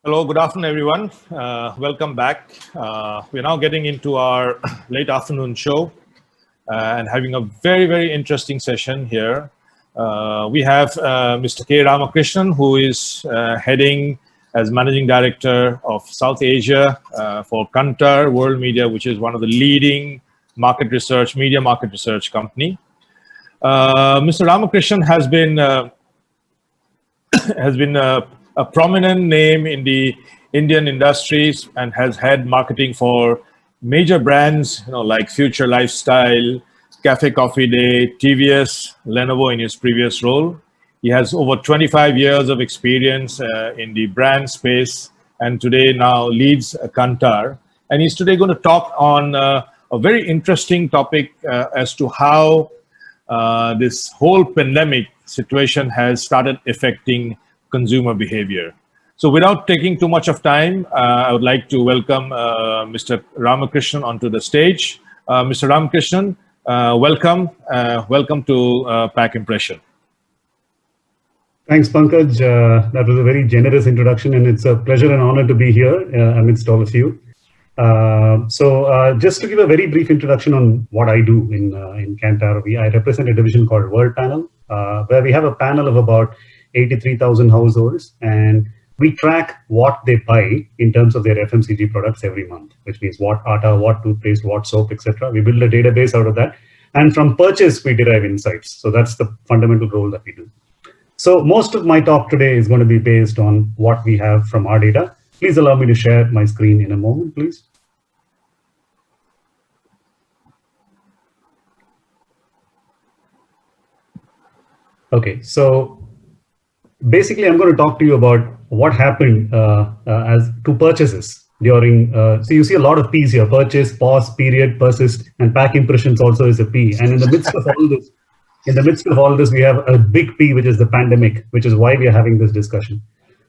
Hello, good afternoon, everyone. Welcome back. We're now getting into our late afternoon show and having a very, very interesting session here. We have Mr. K. Ramakrishnan, who is heading as Managing Director of South Asia for Kantar World Media, which is one of the leading media market research company. Mr. Ramakrishnan has been a prominent name in the Indian industries and has had marketing for major brands, like Future Lifestyle, Cafe Coffee Day, TVS, Lenovo in his previous role. He has over 25 years of experience in the brand space and today now leads Kantar. And he's today going to talk on a very interesting topic as to how this whole pandemic situation has started affecting consumer behavior. So without taking too much of time, I would like to welcome Mr. Ramakrishnan onto the stage. Mr. Ramakrishnan, welcome. Welcome to Packimpressions. Thanks, Pankaj. That was a very generous introduction, and it's a pleasure and honor to be here amidst all of you. Just to give a very brief introduction on what I do in Kantar, I represent a division called World Panel, where we have a panel of about 83,000 households, and we track what they buy in terms of their FMCG products every month, which means what atta, what toothpaste, what soap, etc. We build a database out of that, and from purchase we derive insights. So that's the fundamental role that we do. So most of my talk today is going to be based on what we have from our data. Please allow me to share my screen in a moment, please. Okay, so basically, I'm going to talk to you about what happened as to purchases during. So you see a lot of P's here: purchase, pause, period, persist, and pack impressions also is a P. And in the midst of all this, we have a big P, which is the pandemic, which is why we are having this discussion.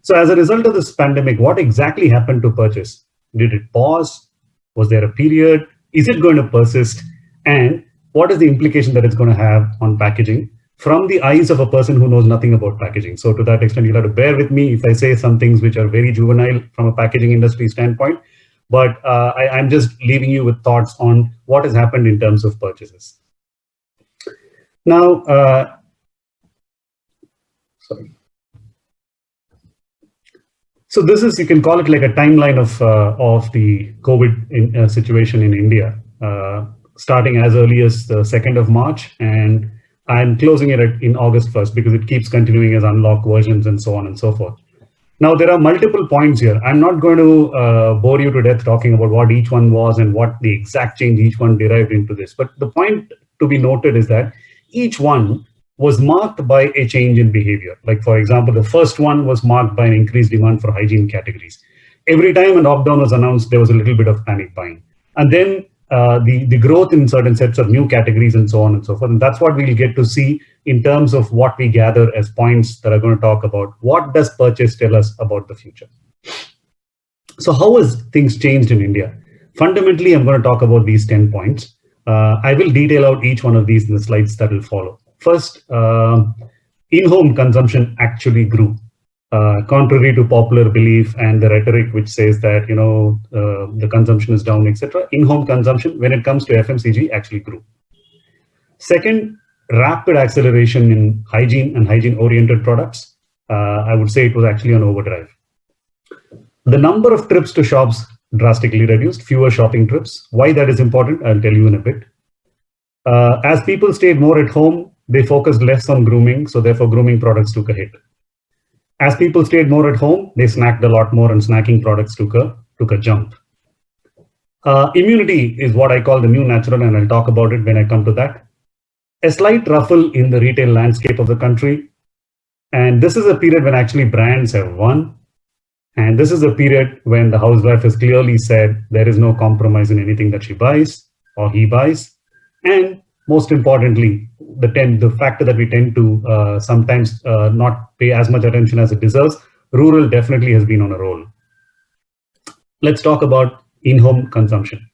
So as a result of this pandemic, what exactly happened to purchase? Did it pause? Was there a period? Is it going to persist? And what is the implication that it's going to have on packaging from the eyes of a person who knows nothing about packaging? So to that extent, you'll have to bear with me if I say some things which are very juvenile from a packaging industry standpoint, but I'm just leaving you with thoughts on what has happened in terms of purchases. Now, sorry. So this is, you can call it like a timeline of the COVID situation in India, starting as early as the 2nd of March, and I'm closing it in August 1st because it keeps continuing as unlocked versions and so on and so forth. Now, there are multiple points here. I'm not going to bore you to death talking about what each one was and what the exact change each one derived into this. But the point to be noted is that each one was marked by a change in behavior. Like, for example, the first one was marked by an increased demand for hygiene categories. Every time a lockdown was announced, there was a little bit of panic buying. And then the growth in certain sets of new categories and so on and so forth. And that's what we'll get to see in terms of what we gather as points that are going to talk about what does purchase tell us about the future. So how has things changed in India? Fundamentally, I'm going to talk about these 10 points. I will detail out each one of these in the slides that will follow. First, in-home consumption actually grew. Contrary to popular belief and the rhetoric which says that the consumption is down, etc., in-home consumption when it comes to FMCG actually grew. Second, rapid acceleration in hygiene and hygiene-oriented products. I would say it was actually on overdrive. The number of trips to shops drastically reduced, fewer shopping trips. Why that is important, I'll tell you in a bit. As people stayed more at home, they focused less on grooming, so therefore grooming products took a hit. As people stayed more at home, they snacked a lot more, and snacking products took a jump. Immunity is what I call the new natural, and I'll talk about it when I come to that. A slight ruffle in the retail landscape of the country. And this is a period when actually brands have won. And this is a period when the housewife has clearly said there is no compromise in anything that she buys or he buys. And most importantly, the factor that we tend to sometimes not pay as much attention as it deserves, rural definitely has been on a roll. Let's talk about in-home consumption.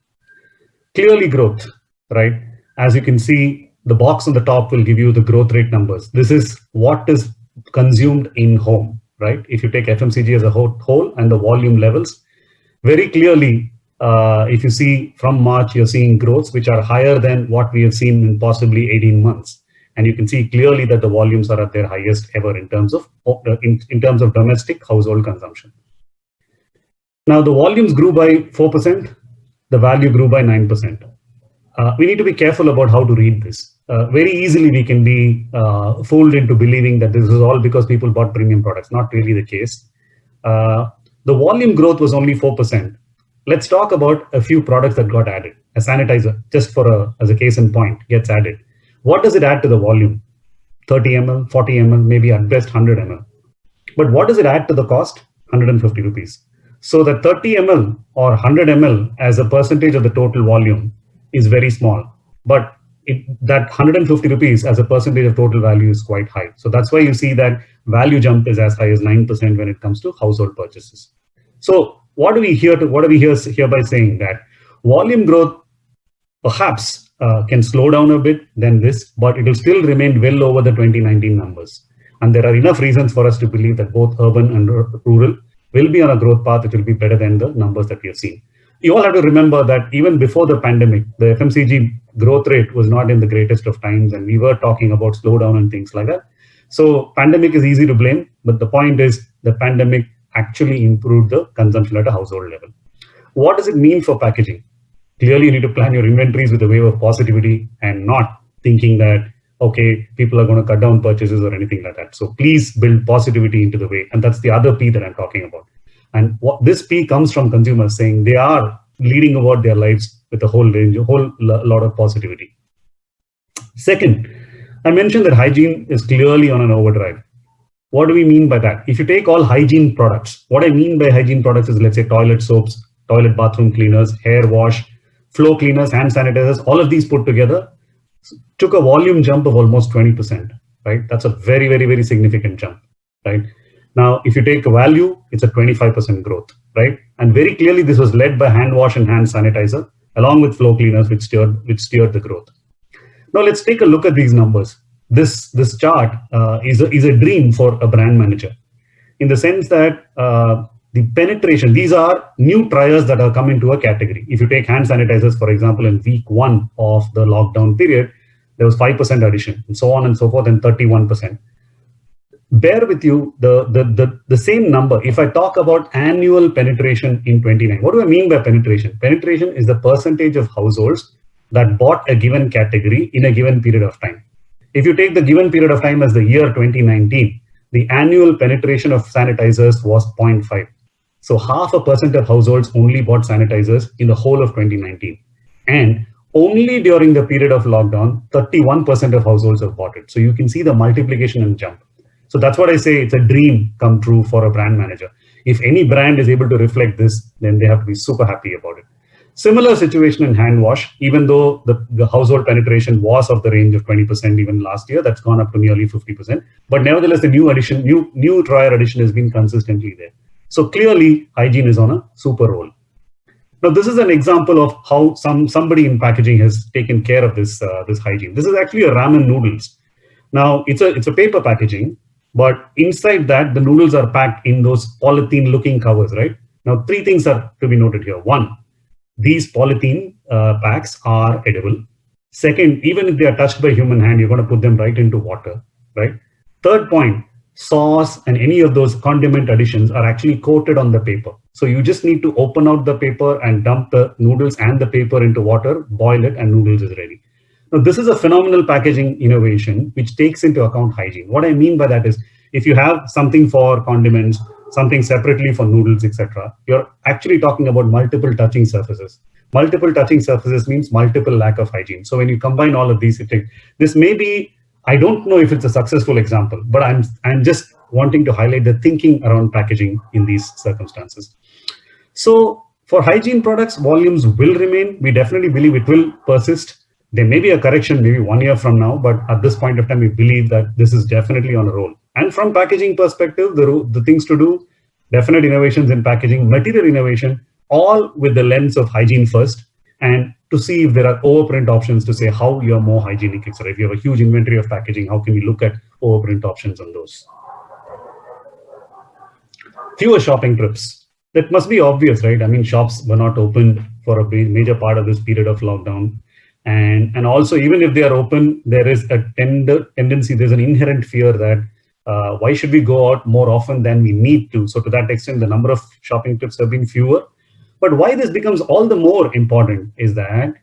Clearly growth, right? As you can see, the box on the top will give you the growth rate numbers. This is what is consumed in home. right? If you take FMCG as a whole and the volume levels, very clearly, if you see from March, you're seeing growths which are higher than what we have seen in possibly 18 months. And you can see clearly that the volumes are at their highest ever in terms of domestic household consumption. Now, the volumes grew by 4%, the value grew by 9%. We need to be careful about how to read this. Very easily, we can be fooled into believing that this is all because people bought premium products. Not really the case. The volume growth was only 4%. Let's talk about a few products that got added. A sanitizer, just as a case in point, gets added. What does it add to the volume? 30 ml, 40 ml, maybe at best 100 ml. But what does it add to the cost? 150 rupees. So the 30 ml or 100 ml as a percentage of the total volume is very small. But that 150 rupees as a percentage of total value is quite high. So that's why you see that value jump is as high as 9% when it comes to household purchases. So what are we hereby saying? That volume growth perhaps can slow down a bit than this, but it will still remain well over the 2019 numbers. And there are enough reasons for us to believe that both urban and rural will be on a growth path which will be better than the numbers that we have seen. You all have to remember that even before the pandemic, the FMCG growth rate was not in the greatest of times, and we were talking about slowdown and things like that. So pandemic is easy to blame, but the point is the pandemic actually improved the consumption at a household level. What does it mean for packaging? Clearly, you need to plan your inventories with a wave of positivity and not thinking that, okay, people are going to cut down purchases or anything like that. So please build positivity into the way. And that's the other P that I'm talking about. And this P comes from consumers saying they are leading about their lives with a whole lot of positivity. Second, I mentioned that hygiene is clearly on an overdrive. What do we mean by that? If you take all hygiene products, what I mean by hygiene products is, let's say, toilet soaps, toilet bathroom cleaners, hair wash, floor cleaners, hand sanitizers, all of these put together took a volume jump of almost 20%, right? That's a very, very, very significant jump, right? Now, if you take a value, it's a 25% growth, right? And very clearly, this was led by hand wash and hand sanitizer, along with floor cleaners, which steered the growth. Now, let's take a look at these numbers. This chart is a dream for a brand manager, in the sense that the penetration, these are new triers that are come into a category. If you take hand sanitizers, for example, in week 1 of the lockdown period, there was 5% addition, and so on and so forth, and 31%. Bear with you, the same number. If I talk about annual penetration in 29, what do I mean by penetration? Penetration is the percentage of households that bought a given category in a given period of time. If you take the given period of time as the year 2019, the annual penetration of sanitizers was 0.5. So 0.5% of households only bought sanitizers in the whole of 2019. And only during the period of lockdown, 31% of households have bought it. So you can see the multiplication and jump. So that's what I say, it's a dream come true for a brand manager. If any brand is able to reflect this, then they have to be super happy about it. Similar situation in hand wash, even though the household penetration was of the range of 20% even last year, that's gone up to nearly 50%. But nevertheless, the new trier addition has been consistently there. So clearly, hygiene is on a super roll. Now, this is an example of how somebody in packaging has taken care of this hygiene. This is actually a ramen noodles. Now, it's a paper packaging, but inside that, the noodles are packed in those polythene-looking covers, right? Now, 3 things are to be noted here. 1, these polythene packs are edible. Second, even if they are touched by human hand, you're going to put them right into water, right? Third point, sauce and any of those condiment additions are actually coated on the paper. So you just need to open out the paper and dump the noodles and the paper into water, boil it, and noodles is ready. Now, this is a phenomenal packaging innovation which takes into account hygiene. What I mean by that is, if you have something for condiments, something separately for noodles, etc., you're actually talking about multiple touching surfaces. Multiple touching surfaces means multiple lack of hygiene. So when you combine all of these, this may be, I don't know if it's a successful example, but I'm just wanting to highlight the thinking around packaging in these circumstances. So for hygiene products, volumes will remain. We definitely believe it will persist. There may be a correction maybe 1 year from now, but at this point of time, we believe that this is definitely on a roll. And from packaging perspective, the things to do, definite innovations in packaging, material innovation, all with the lens of hygiene first, and to see if there are overprint options to say how you're more hygienic, etc. If you have a huge inventory of packaging, how can we look at overprint options on those? fewer shopping trips. That must be obvious, right? I mean, shops were not open for a major part of this period of lockdown. And also, even if they are open, there is a tendency, there's an inherent fear that why should we go out more often than we need to? So to that extent, the number of shopping trips have been fewer. But why this becomes all the more important is that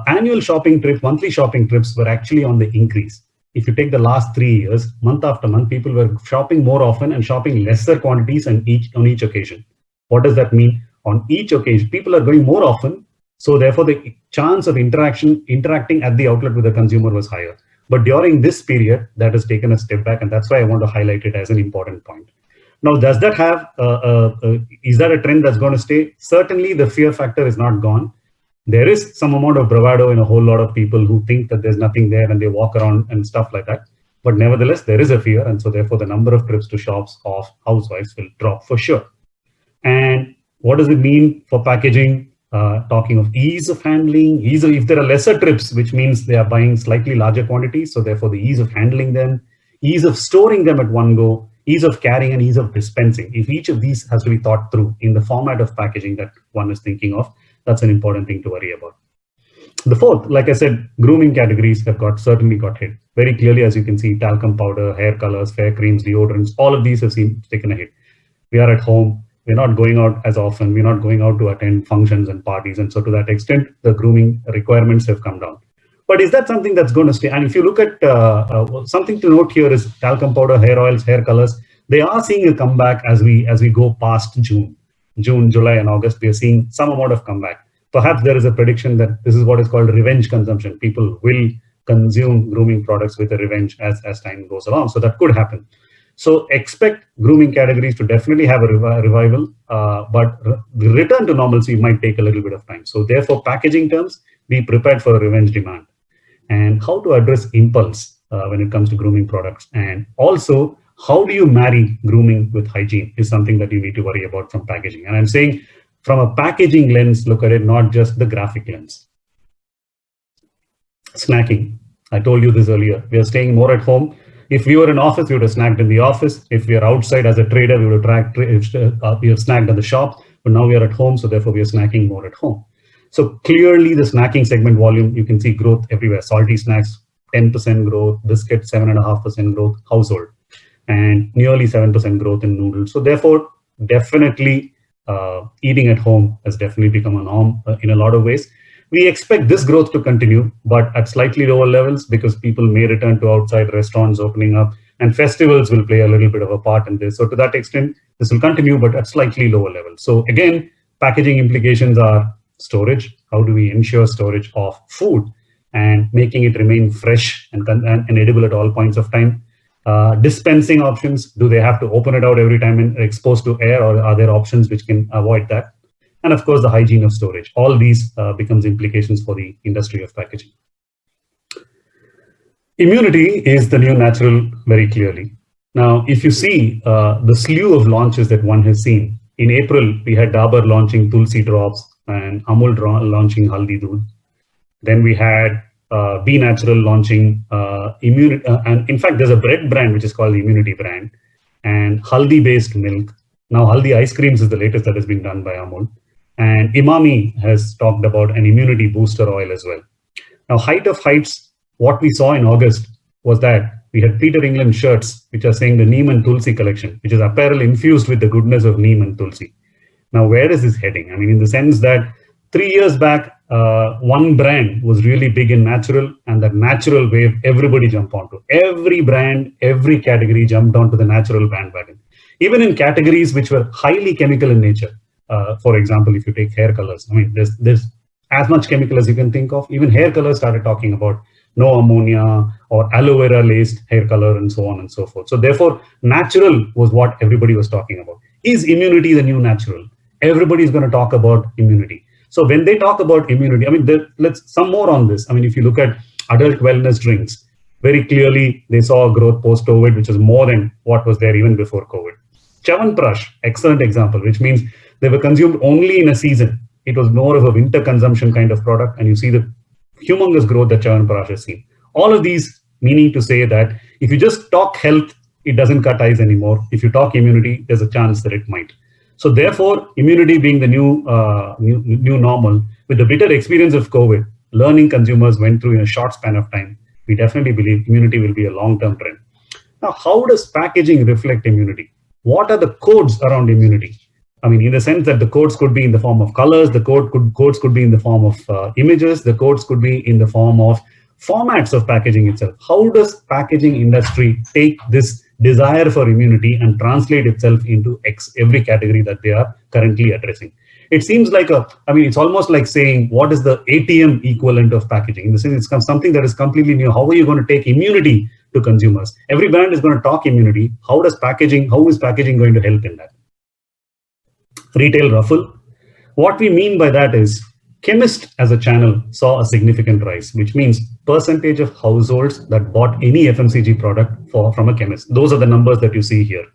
annual shopping trips, monthly shopping trips were actually on the increase. If you take the last 3 years, month after month, people were shopping more often and shopping lesser quantities on each occasion. What does that mean? On each occasion, people are going more often, so therefore the chance of interacting at the outlet with the consumer was higher. But during this period, that has taken a step back, and that's why I want to highlight it as an important point. Now, does that have, is that a trend that's going to stay? Certainly, the fear factor is not gone. There is some amount of bravado in a whole lot of people who think that there's nothing there and they walk around and stuff like that. But nevertheless, there is a fear. And so therefore, the number of trips to shops of housewives will drop for sure. And what does it mean for packaging? Talking of ease of handling, if there are lesser trips, which means they are buying slightly larger quantities. So therefore, the ease of handling them, ease of storing them at one go, ease of carrying and ease of dispensing. If each of these has to be thought through in the format of packaging that one is thinking of, that's an important thing to worry about. The fourth, like I said, grooming categories have certainly got hit. Very clearly, as you can see, talcum powder, hair colors, fair creams, deodorants, all of these have taken a hit. We are at home. We're not going out as often. We're not going out to attend functions and parties. And so to that extent, the grooming requirements have come down. But is that something that's going to stay? And if you look at something to note here is talcum powder, hair oils, hair colors, they are seeing a comeback as we go past June, July, and August. We are seeing some amount of comeback. Perhaps there is a prediction that this is what is called revenge consumption. People will consume grooming products with a revenge as time goes along. So that could happen. So expect grooming categories to definitely have a revival, but the return to normalcy might take a little bit of time. So therefore, packaging terms, be prepared for a revenge demand. And how to address impulse when it comes to grooming products. And also, how do you marry grooming with hygiene is something that you need to worry about from packaging. And I'm saying from a packaging lens, look at it, not just the graphic lens. Snacking. I told you this earlier. We are staying more at home. If we were in office, we would have snacked in the office. If we are outside as a trader, we would have snacked at the shop. But now we are at home, so therefore we are snacking more at home. So clearly the snacking segment volume, you can see growth everywhere. Salty snacks, 10% growth, biscuit, 7.5% growth, household, and nearly 7% growth in noodles. So therefore, definitely eating at home has definitely become a norm in a lot of ways. We expect this growth to continue, but at slightly lower levels because people may return to outside restaurants opening up, and festivals will play a little bit of a part in this. So to that extent, this will continue, but at slightly lower levels. So again, packaging implications are storage. How do we ensure storage of food and making it remain fresh and edible at all points of time? Dispensing options, do they have to open it out every time and exposed to air, or are there options which can avoid that? And of course, the hygiene of storage. All these becomes implications for the industry of packaging. Immunity is the new natural very clearly. Now, if you see the slew of launches that one has seen, in April, we had Dabur launching Tulsi Drops and Amul launching Haldi Doodh. Then we had Be Natural launching Immunity. And in fact, there's a bread brand which is called the Immunity brand, and Haldi-based milk. Now, Haldi ice creams is the latest that has been done by Amul. And Imami has talked about an immunity booster oil as well. Now, height of heights, what we saw in August was that we had Peter England shirts, which are saying the Neem and Tulsi collection, which is apparel infused with the goodness of Neem and Tulsi. Now, where is this heading? I mean, in the sense that 3 years back, one brand was really big in natural, and that natural wave, everybody jumped onto. Every brand, every category jumped onto the natural bandwagon. Even in categories which were highly chemical in nature. For example, if you take hair colors, I mean, there's as much chemical as you can think of. Even hair colors started talking about no ammonia or aloe vera laced hair color and so on and so forth. So therefore, natural was what everybody was talking about. Is immunity the new natural? Everybody is going to talk about immunity. So when they talk about immunity, I mean, let's some more on this. I mean, if you look at adult wellness drinks, very clearly they saw a growth post-COVID, which is more than what was there even before COVID. Chyawanprash, excellent example, which means they were consumed only in a season. It was more of a winter consumption kind of product, and you see the humongous growth that Chyawanprash has seen. All of these meaning to say that if you just talk health it doesn't cut ice anymore. If you talk immunity, there's a chance that it might. So therefore, immunity being the new normal, with the bitter experience of COVID, learning consumers went through in a short span of time, we definitely believe immunity will be a long-term trend. Now, how does packaging reflect immunity? What are the codes around immunity? I mean, in the sense that the codes could be in the form of colors, the codes could be in the form of images, the codes could be in the form of formats of packaging itself. How does packaging industry take this desire for immunity and translate itself into every category that they are currently addressing? It seems like it's almost like saying, what is the ATM equivalent of packaging? In the sense, it's something that is completely new. How are you going to take immunity to consumers? Every brand is going to talk immunity. How is packaging going to help in that? Retail ruffle. What we mean by that is chemist as a channel saw a significant rise, which means percentage of households that bought any FMCG product from a chemist. Those are the numbers that you see here.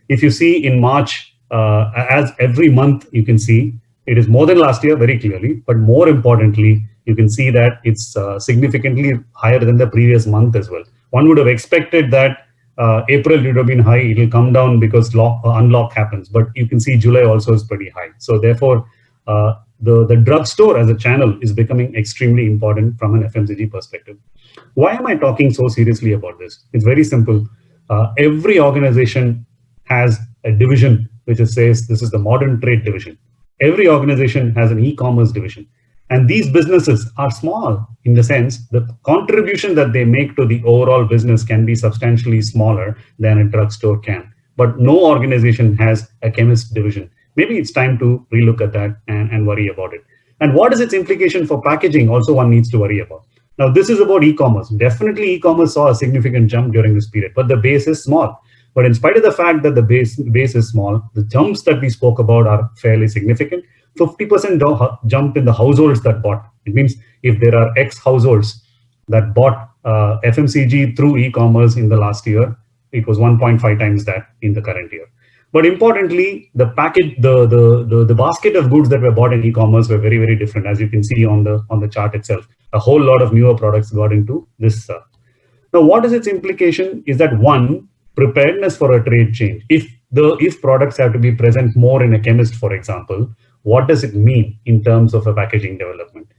If you see in March, as every month you can see, it is more than last year very clearly, but more importantly, you can see that it's significantly higher than the previous month as well. One would have expected that April would have been high, it will come down because unlock happens, but you can see July also is pretty high. So therefore, the drugstore as a channel is becoming extremely important from an FMCG perspective. Why am I talking so seriously about this? It's very simple. Every organization has a division which says this is the modern trade division. Every organization has an e-commerce division. And these businesses are small in the sense the contribution that they make to the overall business can be substantially smaller than a drugstore can. But no organization has a chemist division. Maybe it's time to relook at that and worry about it. And what is its implication for packaging? Also, one needs to worry about. Now, this is about e-commerce. Definitely, e-commerce saw a significant jump during this period, but the base is small. But in spite of the fact that the base is small, the jumps that we spoke about are fairly significant. 50% jump in the households that bought. It means if there are X households that bought FMCG through e-commerce in the last year, it was 1.5 times that in the current year. But importantly, the basket of goods that were bought in e-commerce were very, very different, as you can see on the chart itself. A whole lot of newer products got into this. Now, what is its implication? Is that one, preparedness for a trade change. If products have to be present more in a chemist, for example, what does it mean in terms of a packaging development?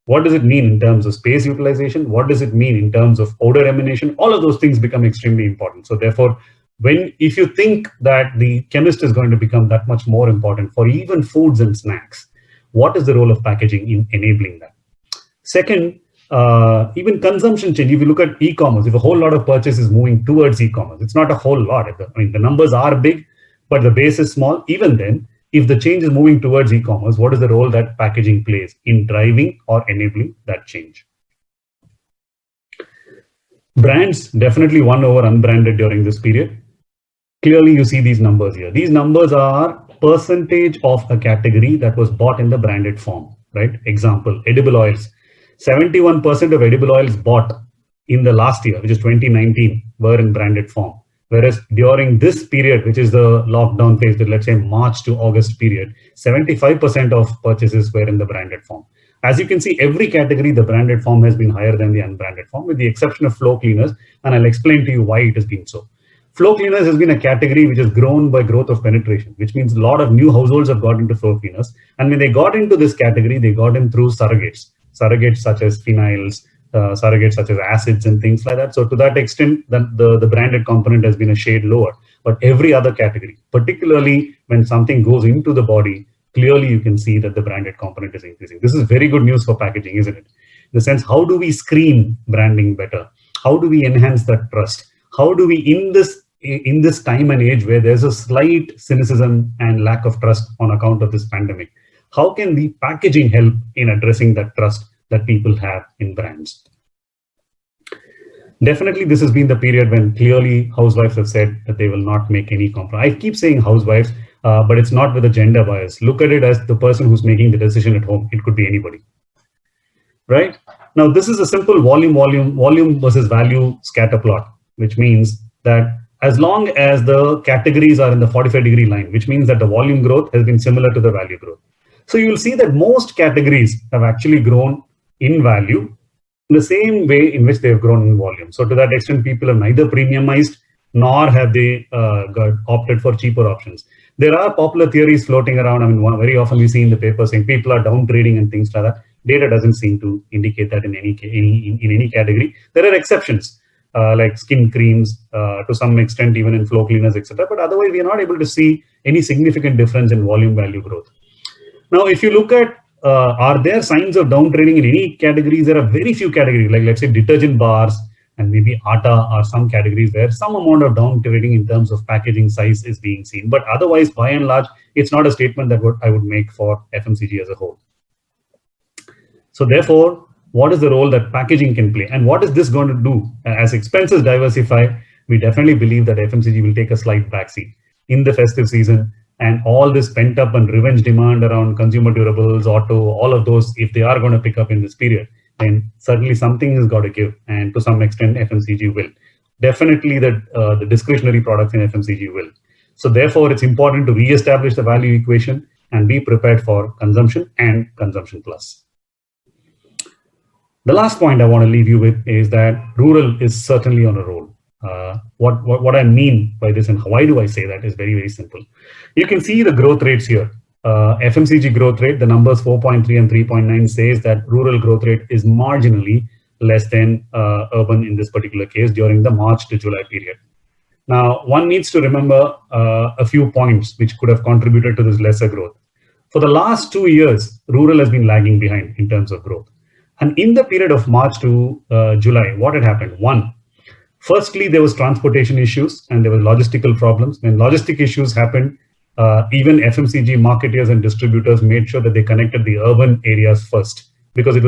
What does it mean in terms of space utilization? What does it mean in terms of odor emanation? All of those things become extremely important. So therefore, if you think that the chemist is going to become that much more important for even foods and snacks, what is the role of packaging in enabling that? Second, even consumption change. If you look at e-commerce, if a whole lot of purchase is moving towards e-commerce, it's not a whole lot. The numbers are big, but the base is small. Even then, if the change is moving towards e-commerce, what is the role that packaging plays in driving or enabling that change? Brands definitely won over unbranded during this period. Clearly, you see these numbers here. These numbers are percentage of a category that was bought in the branded form, right? Example, edible oils. 71% of edible oils bought in the last year, which is 2019, were in branded form. Whereas during this period, which is the lockdown phase, let's say March to August period, 75% of purchases were in the branded form. As you can see, every category, the branded form has been higher than the unbranded form, with the exception of floor cleaners, and I'll explain to you why it has been so. Floor cleaners has been a category which has grown by growth of penetration, which means a lot of new households have got into floor cleaners. And when they got into this category, they got in through surrogates such as phenols, surrogates such as acids and things like that. So to that extent, the branded component has been a shade lower. But every other category, particularly when something goes into the body, clearly you can see that the branded component is increasing. This is very good news for packaging, isn't it? In the sense, how do we screen branding better? How do we enhance that trust? How do we, in this time and age where there's a slight cynicism and lack of trust on account of this pandemic, how can the packaging help in addressing that trust that people have in brands? Definitely, this has been the period when clearly housewives have said that they will not make any compromise. I keep saying housewives, but it's not with a gender bias. Look at it as the person who's making the decision at home. It could be anybody, right? Now, this is a simple volume versus value scatter plot, which means that as long as the categories are in the 45-degree line, which means that the volume growth has been similar to the value growth. So you'll see that most categories have actually grown in value in the same way in which they have grown in volume. So to that extent, people have neither premiumized nor have they opted for cheaper options. There are popular theories floating around. I mean, very often we see in the paper saying people are down trading and things like that. Data doesn't seem to indicate that in any category. There are exceptions, like skin creams, to some extent, even in floor cleaners, etc. But otherwise, we are not able to see any significant difference in volume value growth. Now, if you look at are there signs of down trading in any categories? There are very few categories, like let's say detergent bars and maybe atta or some categories where some amount of down trading in terms of packaging size is being seen. But otherwise, by and large, it's not a statement that I would make for FMCG as a whole. So therefore, what is the role that packaging can play? And what is this going to do? As expenses diversify, we definitely believe that FMCG will take a slight backseat in the festive season. And all this pent up and revenge demand around consumer durables, auto, all of those, if they are going to pick up in this period, then certainly something has got to give. And to some extent, FMCG will. Definitely the discretionary products in FMCG will. So therefore, it's important to reestablish the value equation and be prepared for consumption and consumption plus. The last point I want to leave you with is that rural is certainly on a roll. What I mean by this and why do I say that is very, very simple. You can see the growth rates here. FMCG growth rate, the numbers 4.3 and 3.9 says that rural growth rate is marginally less than urban in this particular case during the March to July period. Now, one needs to remember a few points which could have contributed to this lesser growth. For the last 2 years, rural has been lagging behind in terms of growth. And in the period of March to July, what had happened? One, firstly, there was transportation issues and there were logistical problems. When logistic issues happened, even FMCG marketers and distributors made sure that they connected the urban areas first, because it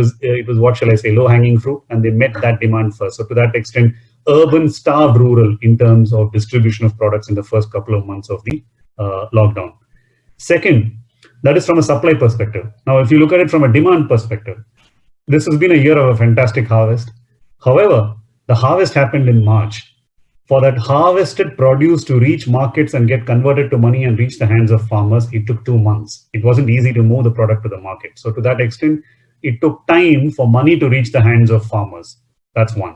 was what shall I say, low-hanging fruit, and they met that demand first. So to that extent, urban starved rural in terms of distribution of products in the first couple of months of the lockdown. Second, that is from a supply perspective. Now, if you look at it from a demand perspective, this has been a year of a fantastic harvest. However, the harvest happened in March. For that harvested produce to reach markets and get converted to money and reach the hands of farmers, it took 2 months. It wasn't easy to move the product to the market. So to that extent, it took time for money to reach the hands of farmers. That's one.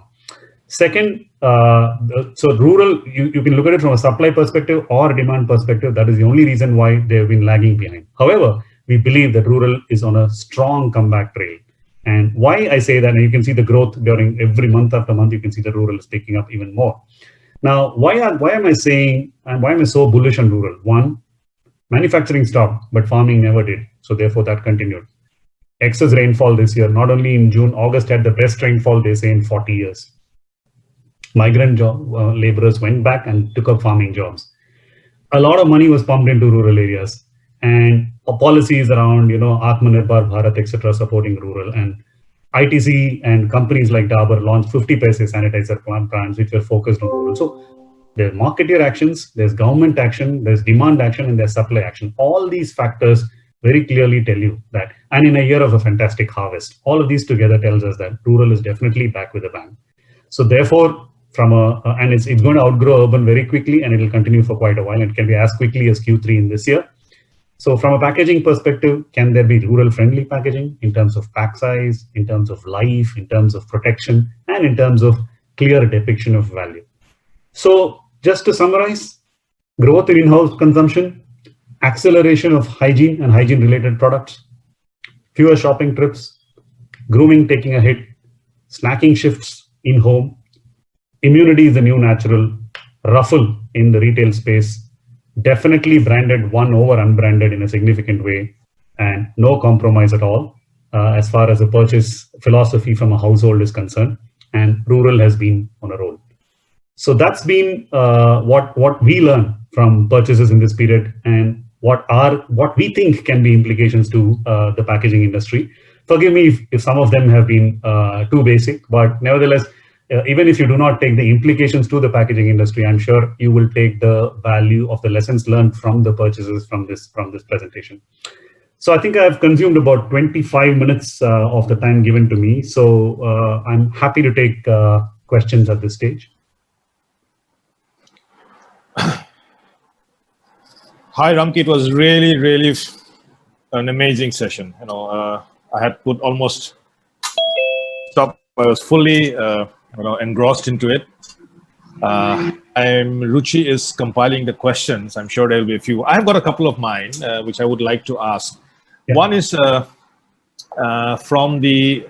Second, so rural, you can look at it from a supply perspective or demand perspective. That is the only reason why they have been lagging behind. However, we believe that rural is on a strong comeback trail. And why I say that, and you can see the growth during every month after month, you can see the rural is picking up even more. Now, why am I saying, and why am I so bullish on rural? One, manufacturing stopped, but farming never did. So therefore that continued. Excess rainfall this year, not only in June, August had the best rainfall, they say, in 40 years. Migrant laborers went back and took up farming jobs. A lot of money was pumped into rural areas, and policies around, Atmanirbhar Bharat, etc., supporting rural, and ITC and companies like Dabur launched 50 paise sanitizer plants which were focused on rural. So there's marketeer actions, there's government action, there's demand action, and there's supply action. All these factors very clearly tell you that, and in a year of a fantastic harvest, all of these together tells us that rural is definitely back with a bang. So therefore, and it's going to outgrow urban very quickly, and it will continue for quite a while. It can be as quickly as Q3 in this year. So from a packaging perspective, can there be rural-friendly packaging in terms of pack size, in terms of life, in terms of protection, and in terms of clear depiction of value? So just to summarize, growth in in-house consumption, acceleration of hygiene and hygiene-related products, fewer shopping trips, grooming taking a hit, snacking shifts in-home, immunity is the new natural, ruffle in the retail space, definitely branded one over unbranded in a significant way, and no compromise at all as far as the purchase philosophy from a household is concerned, and rural has been on a roll. So that's been what we learn from purchases in this period, and what we think can be implications to the packaging industry. Forgive me if some of them have been too basic, but nevertheless, even if you do not take the implications to the packaging industry, I'm sure you will take the value of the lessons learned from the purchases from this presentation. So I think I've consumed about 25 minutes of the time given to me. So I'm happy to take questions at this stage. Hi, Ramki. It was really, really an amazing session. I had put almost stop. I was fully engrossed into it. Ruchi is compiling the questions. I'm sure there will be a few. I've got a couple of mine, which I would like to ask. Yeah. One is from the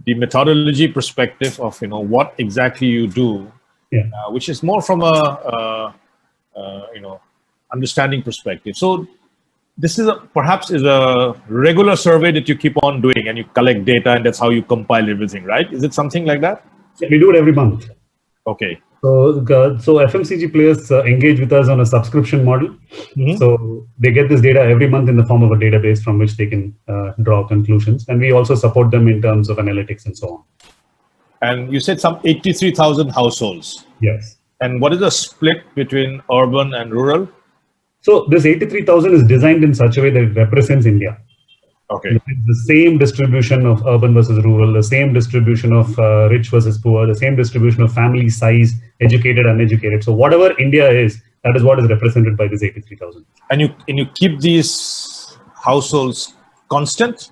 methodology perspective of what exactly you do, Yeah. which is more from a understanding perspective. So this is perhaps is a regular survey that you keep on doing, and you collect data, and that's how you compile everything, right? Is it something like that? We do it every month. Okay. So FMCG players engage with us on a subscription model. Mm-hmm. So they get this data every month in the form of a database from which they can draw conclusions. And we also support them in terms of analytics and so on. And you said some 83,000 households. Yes. And what is the split between urban and rural? So this 83,000 is designed in such a way that it represents India. Okay. The same distribution of urban versus rural, the same distribution of rich versus poor, the same distribution of family size, educated, uneducated. So whatever India is, that is what is represented by this 83,000. And you keep these households constant?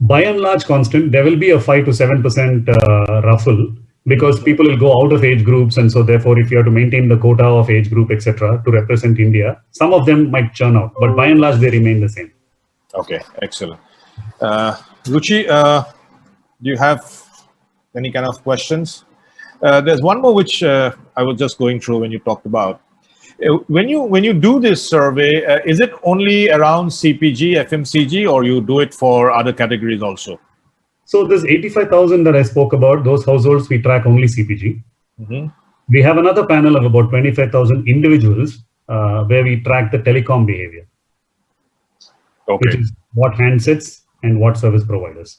By and large constant. There will be a 5 to 7% ruffle, because people will go out of age groups, and so therefore if you have to maintain the quota of age group, etc., to represent India, some of them might churn out, but by and large they remain the same. Okay, excellent. Ruchi, do you have any kind of questions? There's one more which I was just going through when you talked about. When you do this survey, is it only around CPG, FMCG, or you do it for other categories also? So this 85,000 that I spoke about, those households, we track only CPG. Mm-hmm. We have another panel of about 25,000 individuals where we track the telecom behavior. Okay. Which is what handsets and what service providers.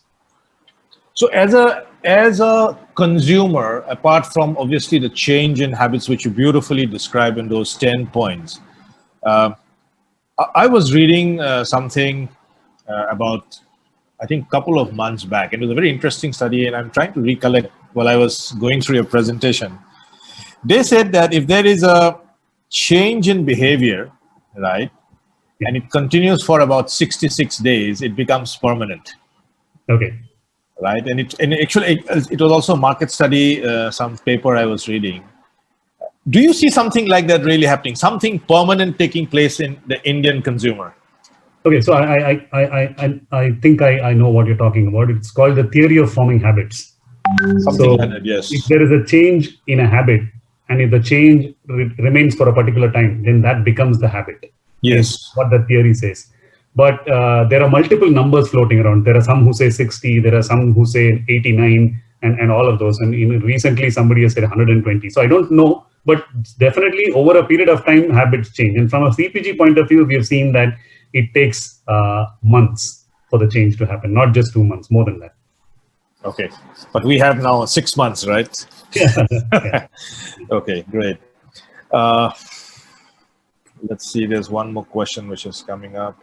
So as a consumer, apart from obviously the change in habits, which you beautifully describe in those 10 points, I was reading something about, I think, a couple of months back. And it was a very interesting study, and I'm trying to recollect while I was going through your presentation. They said that if there is a change in behavior, right, and it continues for about 66 days, it becomes permanent. Okay. Right, and actually it was also a market study, some paper I was reading. Do you see something like that really happening? Something permanent taking place in the Indian consumer? Okay, so I think I know what you're talking about. It's called the theory of forming habits. Something like that, yes. If there is a change in a habit, and if the change remains for a particular time, then that becomes the habit. Yes. What the theory says. But there are multiple numbers floating around. There are some who say 60, there are some who say 89, and all of those. And recently somebody has said 120. So I don't know, but definitely over a period of time, habits change. And from a CPG point of view, we have seen that it takes months for the change to happen, not just 2 months, more than that. Okay, but we have now 6 months, right? Yeah. Okay, great. Let's see, there's one more question which is coming up.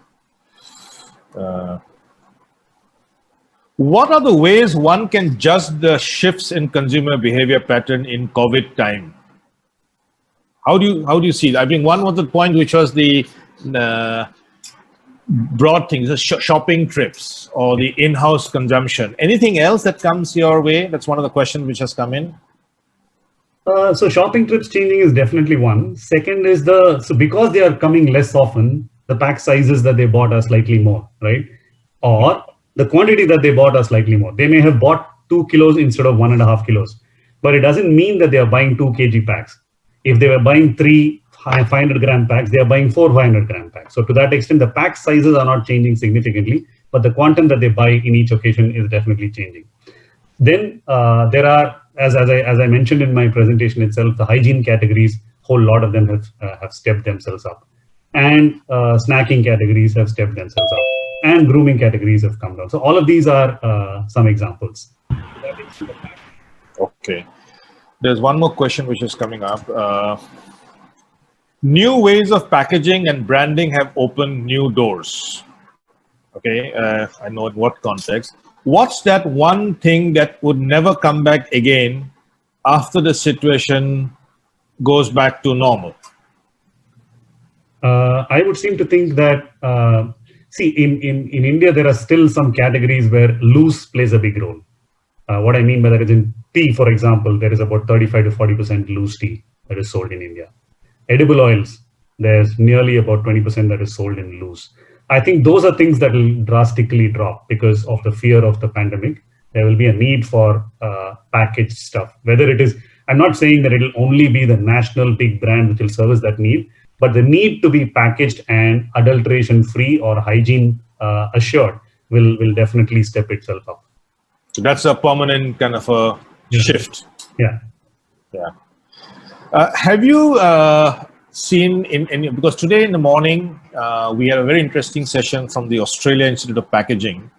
What are the ways one can judge the shifts in consumer behavior pattern in COVID time? How do you see that? I mean, one was the point which was the broad things, the shopping trips or the in-house consumption. Anything else that comes your way? That's one of the questions which has come in. So shopping trips changing is definitely one. Second is so because they are coming less often, the pack sizes that they bought are slightly more, right? Or the quantity that they bought are slightly more. They may have bought 2 kilos instead of 1.5 kilos, but it doesn't mean that they are buying 2 kg packs. If they were buying 3 500 gram packs, they are buying 4 500 gram packs. So to that extent, the pack sizes are not changing significantly, but the quantum that they buy in each occasion is definitely changing. Then there are, as I mentioned in my presentation itself, the hygiene categories, whole lot of them have stepped themselves up. And snacking categories have stepped themselves up. And grooming categories have come down. So all of these are some examples. Okay. There's one more question which is coming up. New ways of packaging and branding have opened new doors. Okay, I know in what context. What's that one thing that would never come back again after the situation goes back to normal? I would seem to think that, in India, there are still some categories where loose plays a big role. What I mean by that is in tea, for example, there is about 35 to 40% loose tea that is sold in India. Edible oils, there's nearly about 20% that is sold in loose. I think those are things that will drastically drop because of the fear of the pandemic. There will be a need for packaged stuff. Whether it is, I'm not saying that it will only be the national big brand which will service that need, but the need to be packaged and adulteration free or hygiene assured will definitely step itself up. So that's a permanent kind of a shift. Yeah. Have you seen because today in the morning we had a very interesting session from the Australia Institute of Packaging,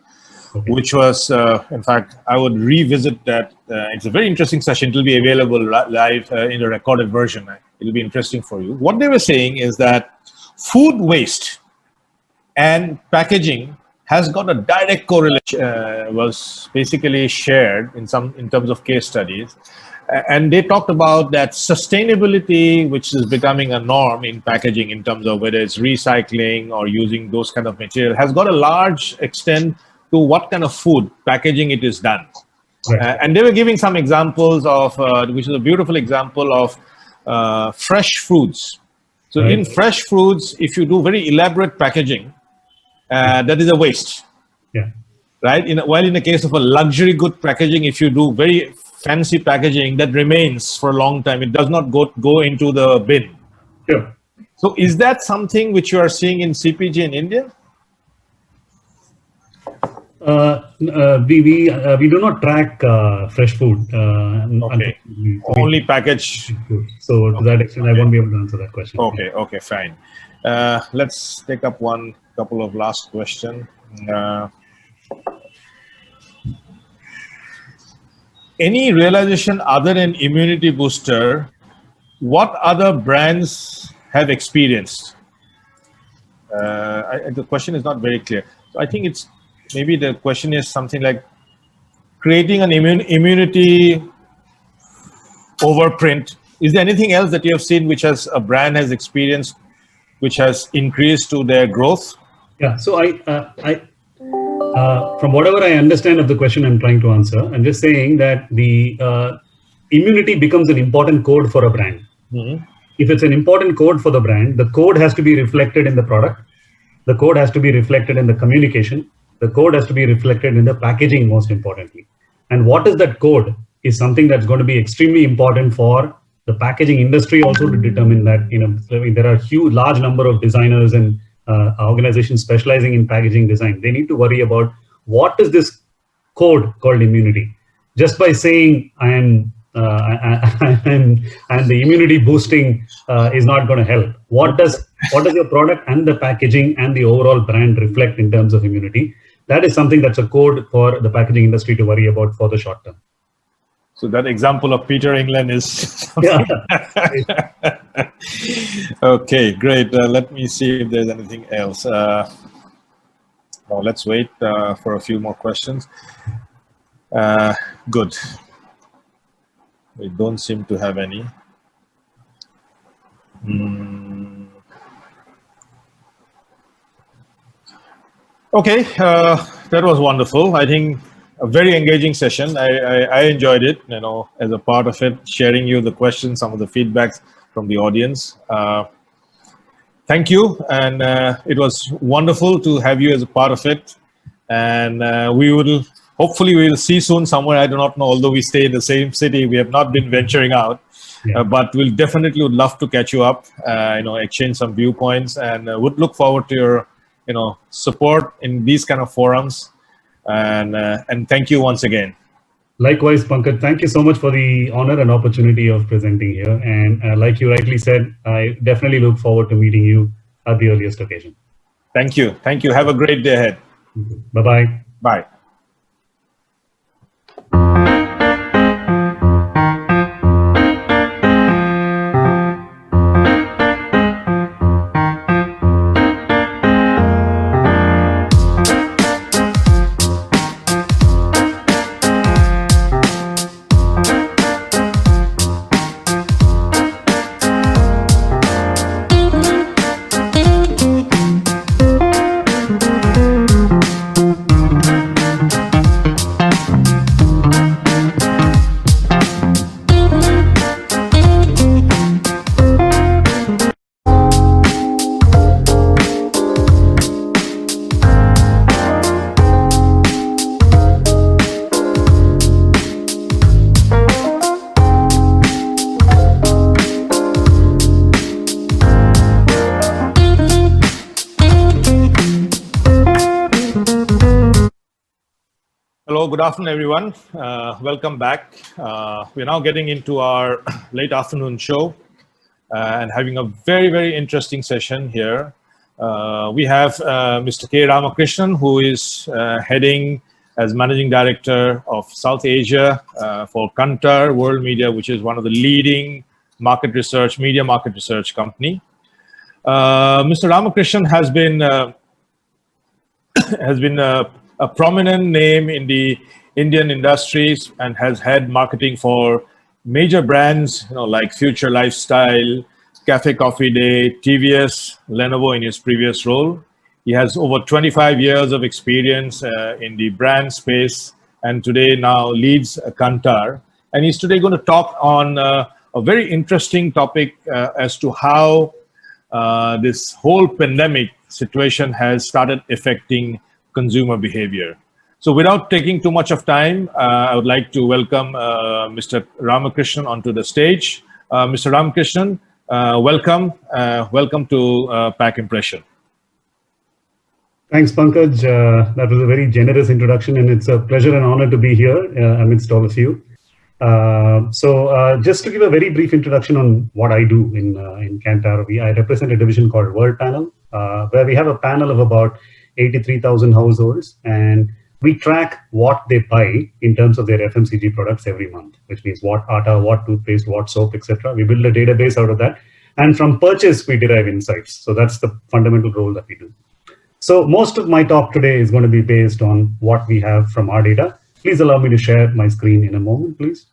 which was, in fact, I would revisit that. It's a very interesting session. It will be available live in a recorded version. It will be interesting for you. What they were saying is that food waste and packaging has got a direct correlation, was basically shared in terms of case studies. And they talked about that sustainability, which is becoming a norm in packaging in terms of whether it's recycling or using those kind of material, has got a large extent to what kind of food packaging it is done. Right. And they were giving some examples of, which is a beautiful example of fresh fruits. So in fresh fruits, if you do very elaborate packaging, that is a waste. Yeah. Right? While in the case of a luxury good packaging, if you do very fancy packaging, that remains for a long time. It does not go into the bin. Sure. So is that something which you are seeing in CPG in India? We do not track fresh food. Okay. Only packaged food. So to that extent, I won't be able to answer that question. Okay. Okay. Fine. Let's take up one couple of last questions. Any realization other than immunity booster, what other brands have experienced? The question is not very clear. So I think it's maybe the question is something like creating an immunity overprint. Is there anything else that you have seen which has a brand has experienced, which has increased to their growth? Yeah. So from whatever I understand of the question I'm trying to answer, I'm just saying that the immunity becomes an important code for a brand. Mm-hmm. If it's an important code for the brand, the code has to be reflected in the product. The code has to be reflected in the communication. The code has to be reflected in the packaging, most importantly. And what is that code is something that's going to be extremely important for the packaging industry also to determine that, there are large number of designers and organizations specializing in packaging design. They need to worry about what is this code called immunity. Just by saying and the immunity boosting is not going to help. What does your product and the packaging and the overall brand reflect in terms of immunity? That is something that's a code for the packaging industry to worry about for the short term. So that example of Peter England is Okay, great. Let me see if there's anything else. Let's wait for a few more questions. Good. We don't seem to have any. Okay, that was wonderful. I think a very engaging session. I enjoyed it, as a part of it, sharing you the questions, some of the feedbacks from the audience. Thank you. And it was wonderful to have you as a part of it. And hopefully we will see soon somewhere. I do not know, although we stay in the same city, we have not been venturing out. Yeah. But we'll definitely would love to catch you up, exchange some viewpoints, and would look forward to your, support in these kind of forums. And thank you once again. Likewise, Pankaj, thank you so much for the honor and opportunity of presenting here. And like you rightly said, I definitely look forward to meeting you at the earliest occasion. Thank you. Thank you. Have a great day ahead. Bye-bye. Bye. Hello, good afternoon, everyone. Welcome back. We're now getting into our late afternoon show and having a very, very interesting session here. We have Mr. K. Ramakrishnan, who is heading as Managing Director of South Asia for Kantar World Media, which is one of the leading media market research company. Mr. Ramakrishnan has been a prominent name in the Indian industries and has had marketing for major brands, like Future Lifestyle, Cafe Coffee Day, TVS, Lenovo in his previous role. He has over 25 years of experience in the brand space and today now leads Kantar. And he's today going to talk on a very interesting topic as to how this whole pandemic situation has started affecting consumer behavior. So without taking too much of time, I would like to welcome Mr. Ramakrishnan onto the stage. Mr. Ramakrishnan, welcome. Welcome to Packimpressions. Thanks, Pankaj. That was a very generous introduction, and it's a pleasure and honor to be here amidst all of you. Just to give a very brief introduction on what I do in Kantar, I represent a division called World Panel, where we have a panel of about 83,000 households, and we track what they buy in terms of their FMCG products every month, which means what atta, what toothpaste, what soap, etc. We build a database out of that, and from purchase we derive insights. So that's the fundamental role that we do. So most of my talk today is going to be based on what we have from our data. Please allow me to share my screen in a moment, please.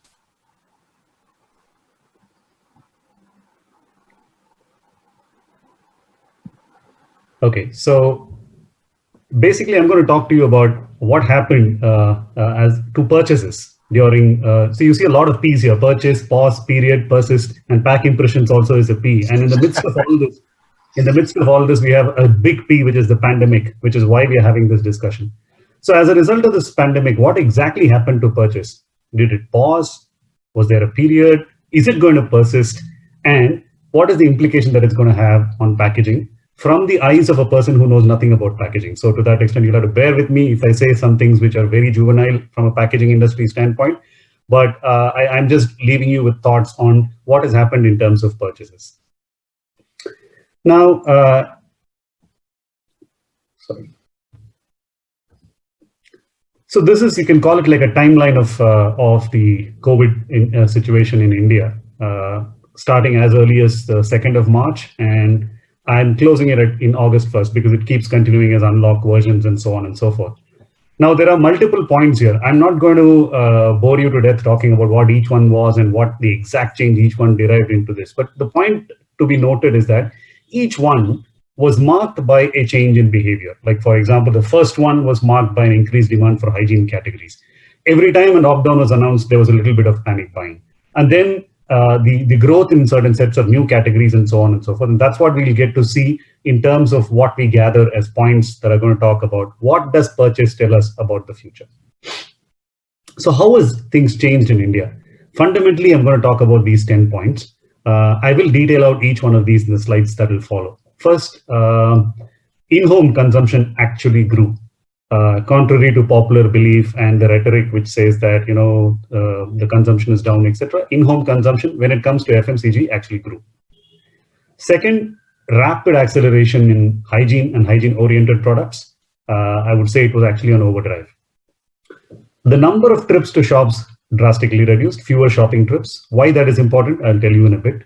Okay, so basically, I'm going to talk to you about what happened as to purchases during. So you see a lot of P's here: purchase, pause, period, persist, and pack impressions also is a P. And in the midst of all this, we have a big P, which is the pandemic, which is why we are having this discussion. So as a result of this pandemic, what exactly happened to purchase? Did it pause? Was there a period? Is it going to persist? And what is the implication that it's going to have on packaging from the eyes of a person who knows nothing about packaging? So to that extent, you'll have to bear with me if I say some things which are very juvenile from a packaging industry standpoint, but I'm just leaving you with thoughts on what has happened in terms of purchases. Now, sorry. So this is, you can call it like a timeline of the COVID situation in India, starting as early as the 2nd of March, and I'm closing it in August 1st because it keeps continuing as unlocked versions and so on and so forth. Now, there are multiple points here. I'm not going to bore you to death talking about what each one was and what the exact change each one derived into this. But the point to be noted is that each one was marked by a change in behavior. Like, for example, the first one was marked by an increased demand for hygiene categories. Every time a lockdown was announced, there was a little bit of panic buying. And then the growth in certain sets of new categories and so on and so forth. And that's what we'll get to see in terms of what we gather as points that are going to talk about what does purchase tell us about the future. So how has things changed in India? Fundamentally, I'm going to talk about these 10 points. I will detail out each one of these in the slides that will follow. First, in-home consumption actually grew. Contrary to popular belief and the rhetoric which says that the consumption is down, etc., in-home consumption when it comes to FMCG actually grew. Second, rapid acceleration in hygiene and hygiene-oriented products. I would say it was actually on overdrive. The number of trips to shops drastically reduced, fewer shopping trips. Why that is important, I'll tell you in a bit.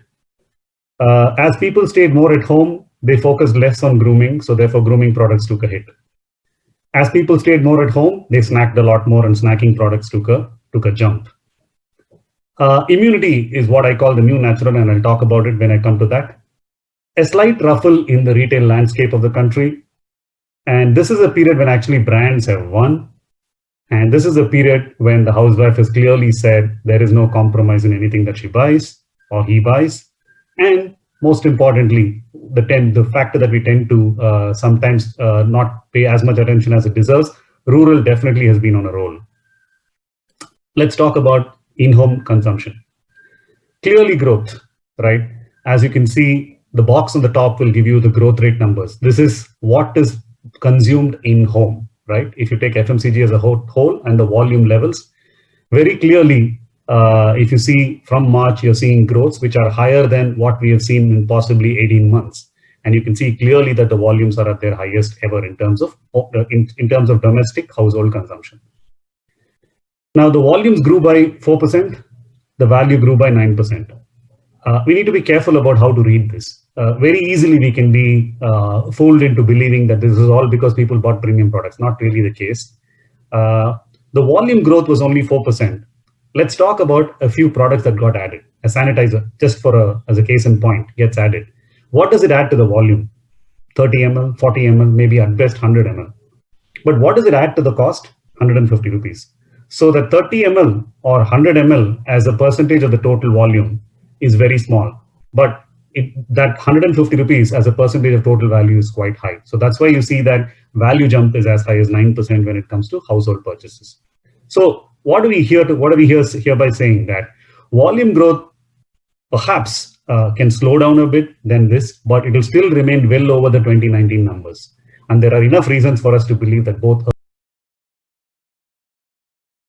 As people stayed more at home, they focused less on grooming, so therefore grooming products took a hit. As people stayed more at home, they snacked a lot more, and snacking products took a jump. Immunity is what I call the new natural, and I'll talk about it when I come to that. A slight ruffle in the retail landscape of the country. And this is a period when actually brands have won. And this is a period when the housewife has clearly said there is no compromise in anything that she buys or he buys. And most importantly, the factor that we tend to sometimes not pay as much attention as it deserves, rural definitely has been on a roll. Let's talk about in-home consumption. Clearly growth, right? As you can see, the box on the top will give you the growth rate numbers. This is what is consumed in home. right? If you take FMCG as a whole and the volume levels, very clearly, if you see from March, you're seeing growths which are higher than what we have seen in possibly 18 months. And you can see clearly that the volumes are at their highest ever in terms of domestic household consumption. Now, the volumes grew by 4%, the value grew by 9%. We need to be careful about how to read this. Very easily, we can be fooled into believing that this is all because people bought premium products. Not really the case. The volume growth was only 4%. Let's talk about a few products that got added. A sanitizer, just as a case in point, gets added. What does it add to the volume? 30 ml, 40 ml, maybe at best 100 ml. But what does it add to the cost? 150 rupees. So the 30 ml or 100 ml as a percentage of the total volume is very small. But that 150 rupees as a percentage of total value is quite high. So that's why you see that value jump is as high as 9% when it comes to household purchases. So what are we hereby saying? That volume growth perhaps can slow down a bit than this, but it will still remain well over the 2019 numbers. And there are enough reasons for us to believe that both